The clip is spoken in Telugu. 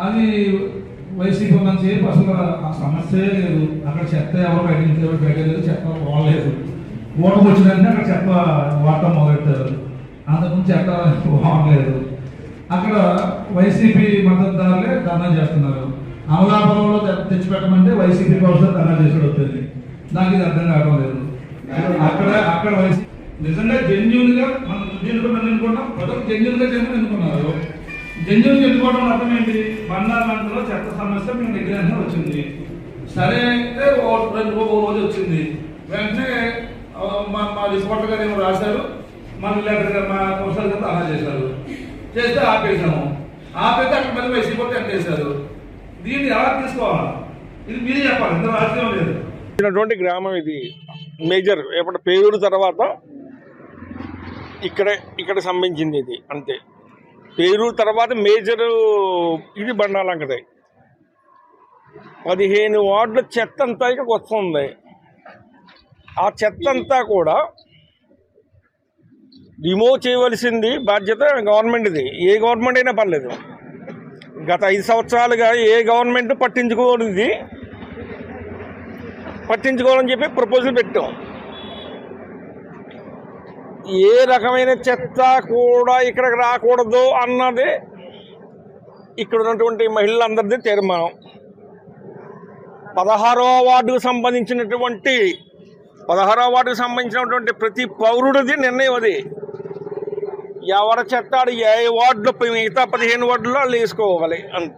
అది వైసీపీ ఉన్నంతసేపు అసలు ఆ సమస్య లేదు. అక్కడ చెత్త ఎవరు బయటలేదు, చెత్త పోలేదు. ఓటకు వచ్చిందంటే అక్కడ చెత్త వాడటం మొదలెట్టారు. అంతకుముందు చెత్త బాగలేదు. అక్కడ వైసీపీ మద్దతుదారులే ధర్నా చేస్తున్నారు. అమలాపురంలో తెచ్చిపెట్టమంటే వైసీపీ కోసం ధర్నా చేసాడు వస్తుంది. నాకు ఇది అర్థం కావడం లేదు. అక్కడ వైసీపీ నిజంగా జెన్యూన్ గా మనం ఎన్నుకుంటాం. ప్రజలు జెన్యూన్ గా ఎన్నుకున్నారు. జెన్యూన్ ఎన్నుకోవడం అర్థం ఏంటి? బండారంలో చెత్త సమస్య మేము దగ్గర వచ్చింది. సరే అయితే రోజు వచ్చింది. వెంటనే మా రిపోర్టర్ గారు ఏమో రాశారు, మా విలేకరు గారు మా కౌన్సిలర్ గారు అలా చేశారు. చేస్తే ఆపేసాము. ఆపేస్తే అక్కడ మళ్ళీ వైసీపీ వేశారు. దీన్ని ఎలా తీసుకోవాలి? ఇది మీరే చెప్పాలి. ఇంత రాష్ట్రం లేదు. గ్రామం ఇది మేజర్ ఎప్పటి పేరూరు తర్వాత ఇక్కడ సంబంధించింది ఇది. అంతే, పేరూరు తర్వాత మేజర్ ఇది బండాలంకదే. 15 వార్డుల చెత్త అంతా ఇక్కడికి వస్తుంది. ఆ చెత్త అంతా కూడా రిమూవ్ చేయవలసింది బాధ్యత గవర్నమెంట్ది. ఏ గవర్నమెంట్ అయినా పర్లేదు. గత 5 సంవత్సరాలుగా ఏ గవర్నమెంట్ పట్టించుకోవాలని చెప్పి ప్రపోజల్ పెట్టాం. ఏ రకమైన చెత్త కూడా ఇక్కడికి రాకూడదు అన్నది ఇక్కడ ఉన్నటువంటి మహిళలందరిది తీర్మానం. 16వ వార్డుకు సంబంధించినటువంటి ప్రతి పౌరుడిది నిర్ణయం అది. ఎవరి చెత్త ఏ వార్డులో మిగతా 15 వార్డుల్లో వాళ్ళు వేసుకోవాలి అంతే.